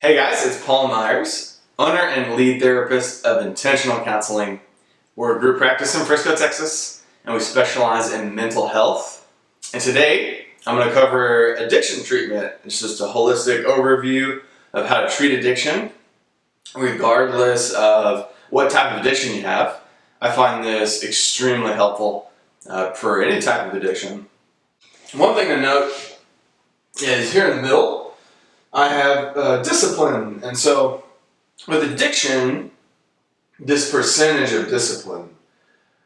Hey guys, it's Paul Myers, owner and lead therapist of Intentional Counseling. We're a group practice in Frisco, Texas, and we specialize in mental health. And today, I'm going to cover addiction treatment. It's just a holistic overview of how to treat addiction, regardless of what type of addiction you have. I find this extremely helpful for any type of addiction. One thing to note is here in the middle, I have discipline, and so with addiction, this percentage of discipline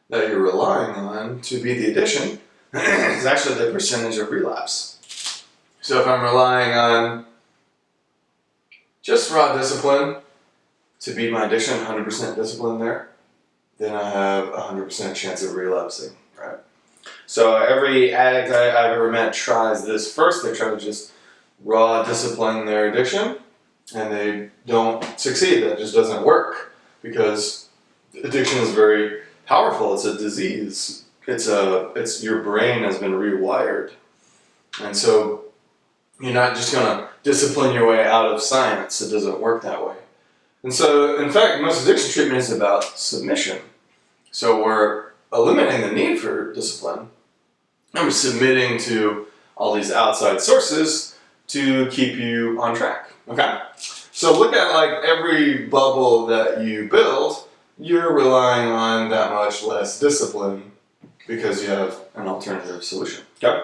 that you're relying on to beat the addiction is actually the percentage of relapse. So if I'm relying on just raw discipline to beat my addiction, 100% discipline there, then I have a 100% chance of relapsing, right? So every addict I've ever met tries this first. They try to just raw discipline their addiction, and they don't succeed. That just doesn't work because addiction is very powerful. It's a disease. It's your brain has been rewired, and so you're not just gonna discipline your way out of science. It doesn't work that way. And so, in fact, most addiction treatment is about submission. So we're eliminating the need for discipline, and we're submitting to all these outside sources to keep you on track, okay? So look at like every bubble that you build, you're relying on that much less discipline because you have an alternative solution, okay?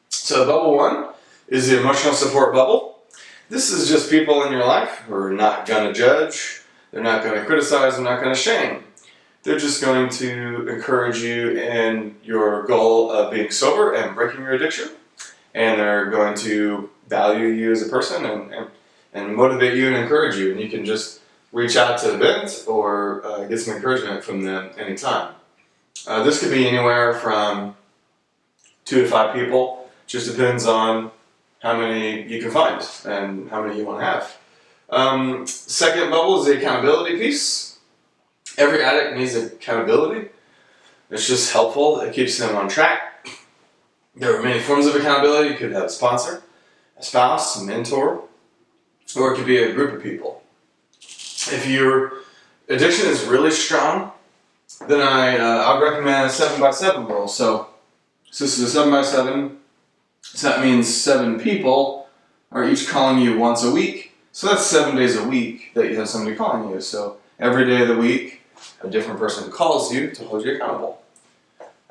So bubble one is the emotional support bubble. This is just people in your life who are not gonna judge, they're not gonna criticize, they're not gonna shame. They're just going to encourage you in your goal of being sober and breaking your addiction. And they're going to value you as a person and motivate you and encourage you. And you can just reach out to vent or get some encouragement from them anytime. This could be anywhere from 2 to 5 people. Just depends on how many you can find and how many you want to have. Second bubble is the accountability piece. Every addict needs accountability. It's just helpful. It keeps them on track. There are many forms of accountability. You could have a sponsor, a spouse, a mentor, or it could be a group of people. If your addiction is really strong, then I'd recommend a 7x7 rule. So this is a 7x7. So that means 7 people are each calling you once a week. So that's 7 days a week that you have somebody calling you. So every day of the week, a different person calls you to hold you accountable.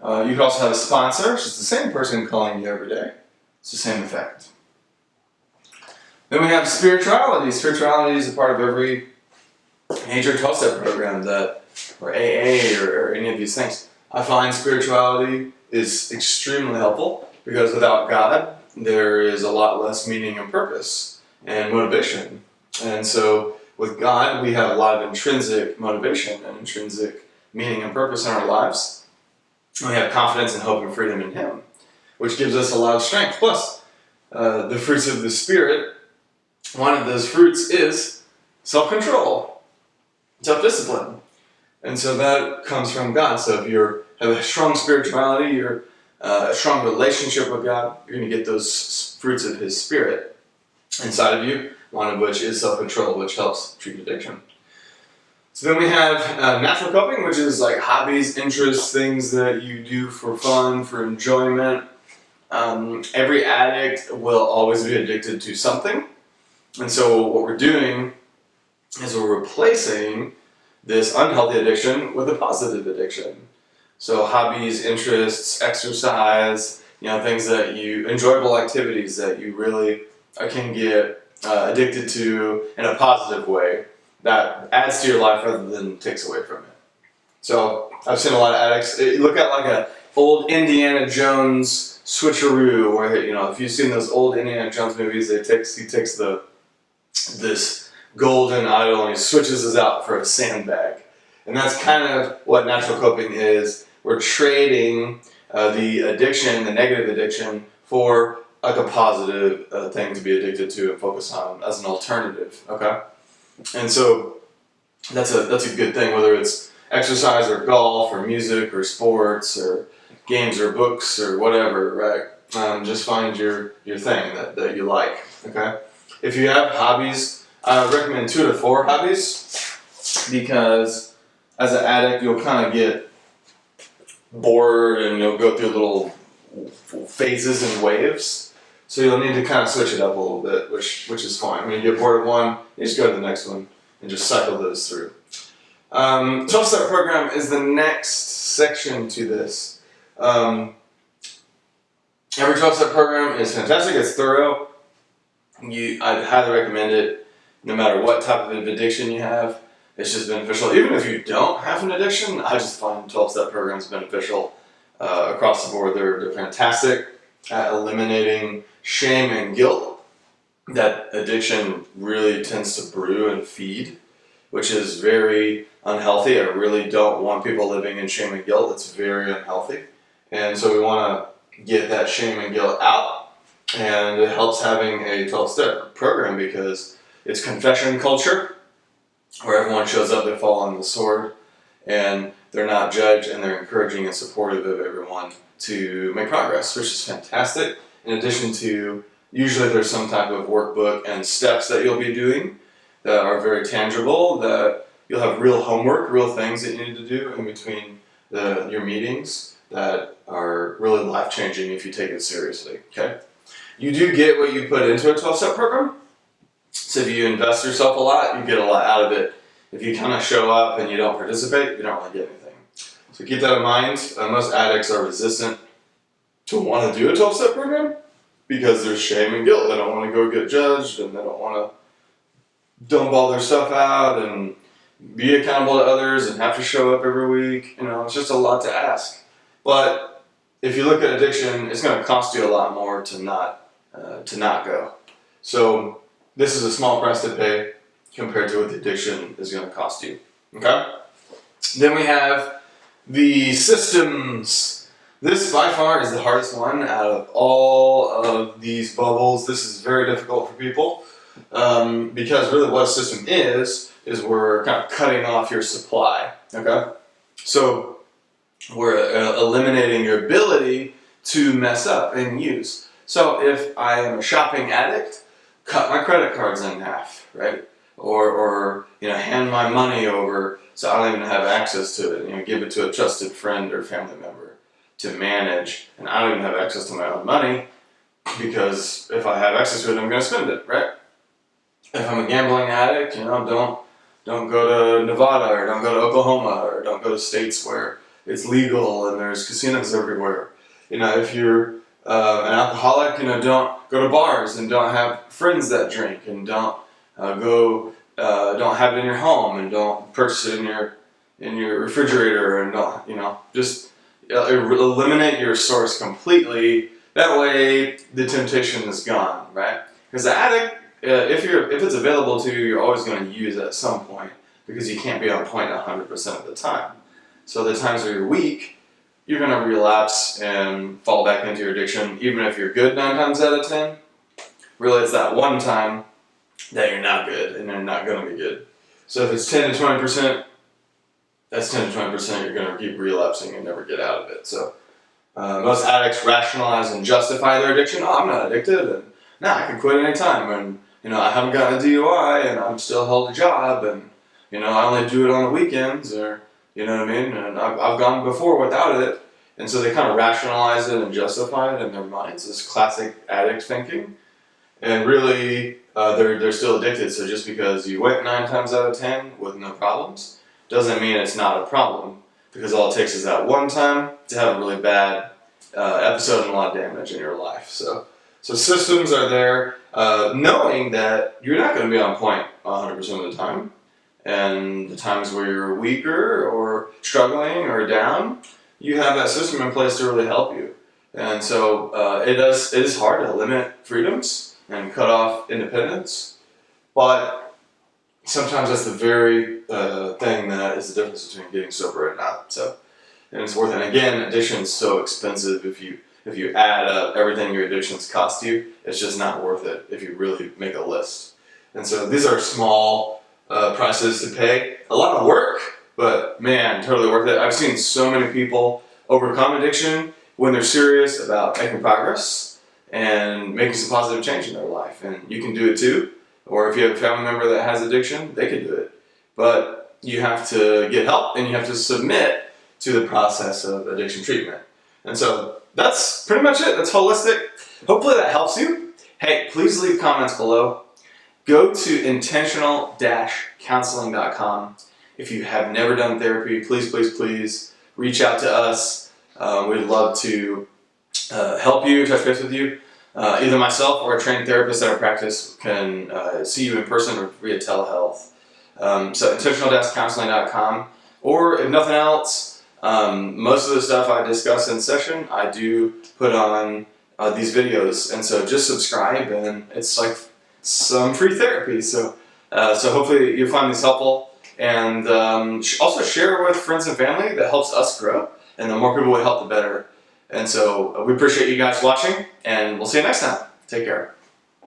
You could also have a sponsor, which is the same person calling you every day. It's the same effect. Then we have spirituality. Spirituality is a part of every major 12-step program or AA or any of these things. I find spirituality is extremely helpful because without God, there is a lot less meaning and purpose and motivation. And so with God, we have a lot of intrinsic motivation and intrinsic meaning and purpose in our lives. We have confidence and hope and freedom in Him, which gives us a lot of strength. Plus, the fruits of the Spirit, one of those fruits is self-control, self-discipline. And so that comes from God. So if you have a strong spirituality, you're a strong relationship with God, you're going to get those fruits of His Spirit inside of you, one of which is self-control, which helps treat addiction. So then we have natural coping, which is like hobbies, interests, things that you do for fun, for enjoyment. Every addict will always be addicted to something. And so what we're doing is we're replacing this unhealthy addiction with a positive addiction. So hobbies, interests, exercise, things that enjoyable activities that you really can get addicted to in a positive way. That adds to your life rather than takes away from it. So I've seen a lot of addicts. Look at like a old Indiana Jones switcheroo, where if you've seen those old Indiana Jones movies, he takes this golden idol and he switches it out for a sandbag, and that's kind of what natural coping is. We're trading the addiction, the negative addiction, for like a positive thing to be addicted to and focus on as an alternative. Okay. And so that's a good thing, whether it's exercise or golf or music or sports or games or books or whatever, right? Just find your thing that you like, okay? If you have hobbies I recommend 2 to 4 hobbies because as an addict, you'll kind of get bored and you'll go through little phases and waves. So you'll need to kind of switch it up a little bit, which is fine. When you get bored of one, you just go to the next one and just cycle those through. 12-step program is the next section to this. Every 12-step program is fantastic. It's thorough. I'd highly recommend it no matter what type of addiction you have. It's just beneficial. Even if you don't have an addiction, I just find 12-step programs beneficial across the board. They're fantastic at eliminating shame and guilt that addiction really tends to brew and feed, which is very unhealthy. I really don't want people living in shame and guilt. It's very unhealthy. And so we want to get that shame and guilt out. And it helps having a 12-step program because it's confession culture, where everyone shows up, they fall on the sword, and they're not judged, and they're encouraging and supportive of everyone to make progress, which is fantastic. In addition to, usually there's some type of workbook and steps that you'll be doing that are very tangible, that you'll have real homework, real things that you need to do in between your meetings that are really life-changing if you take it seriously, okay? You do get what you put into a 12-step program. So if you invest yourself a lot, you get a lot out of it. If you kind of show up and you don't participate, you don't really get anything. So keep that in mind. Most addicts are resistant to want to do a 12-step program because there's shame and guilt. They don't want to go get judged, and they don't want to dump all their stuff out and be accountable to others and have to show up every week. You know, it's just a lot to ask. But if you look at addiction, it's going to cost you a lot more to not go. So this is a small price to pay compared to what the addiction is going to cost you. Okay? Then we have the systems. This by far is the hardest one out of all of these bubbles. This is very difficult for people because really what a system is we're kind of cutting off your supply. Okay? So we're eliminating your ability to mess up and use. So if I am a shopping addict, cut my credit cards in half, right? Or hand my money over so I don't even have access to it. Give it to a trusted friend or family member to manage, and I don't even have access to my own money because if I have access to it, I'm going to spend it, right? If I'm a gambling addict, don't go to Nevada or don't go to Oklahoma or don't go to states where it's legal and there's casinos everywhere. If you're an alcoholic, don't go to bars and don't have friends that drink and don't have it in your home and don't purchase it in your refrigerator and don't, just eliminate your source completely. That way the temptation is gone, right? Because the addict, if it's available to you, you're always going to use it at some point because you can't be on point 100% of the time. So the times where you're weak, you're going to relapse and fall back into your addiction, even if you're good 9 times out of 10. Really, it's that one time that you're not good and you're not going to be good. So if it's 10 to 20%, that's 10 to 20% you're going to keep relapsing and never get out of it. So most addicts rationalize and justify their addiction. Oh, I'm not addicted, and I can quit anytime, and I haven't gotten a DUI, and I'm still held a job, and I only do it on the weekends, or you know what I mean? And I've gone before without it. And so they kind of rationalize it and justify it in their minds, this classic addict thinking. And really, they're still addicted. So just because you went 9 times out of 10 with no problems doesn't mean it's not a problem. Because all it takes is that one time to have a really bad episode and a lot of damage in your life. So systems are there, knowing that you're not going to be on point 100% of the time. And the times where you're weaker or struggling or down, you have that system in place to really help you. And so it is hard to limit freedoms and cut off independence, but sometimes that's the very thing that is the difference between getting sober and not. And it's worth it. And again, addiction is so expensive. If you add up everything your addictions cost you, it's just not worth it if you really make a list. And so these are small prices to pay. A lot of work, but man, totally worth it. I've seen so many people overcome addiction when they're serious about making progress and making some positive change in their life. And you can do it too. or if you have a family member that has addiction, they can do it. But you have to get help and you have to submit to the process of addiction treatment. And so that's pretty much it. That's holistic. Hopefully that helps you. Hey, please leave comments below. Go to intentional-counseling.com. If you have never done therapy, please, please, please reach out to us. We'd love to help you, touch base with you. Either myself or a trained therapist at our practice can see you in person or via telehealth. So intentional-counseling.com. Or if nothing else, most of the stuff I discuss in session, I do put on these videos. And so just subscribe, and it's like some free therapy. So hopefully you'll find these helpful. And also share with friends and family. That helps us grow. And the more people we help, the better. And so we appreciate you guys watching, and we'll see you next time. Take care.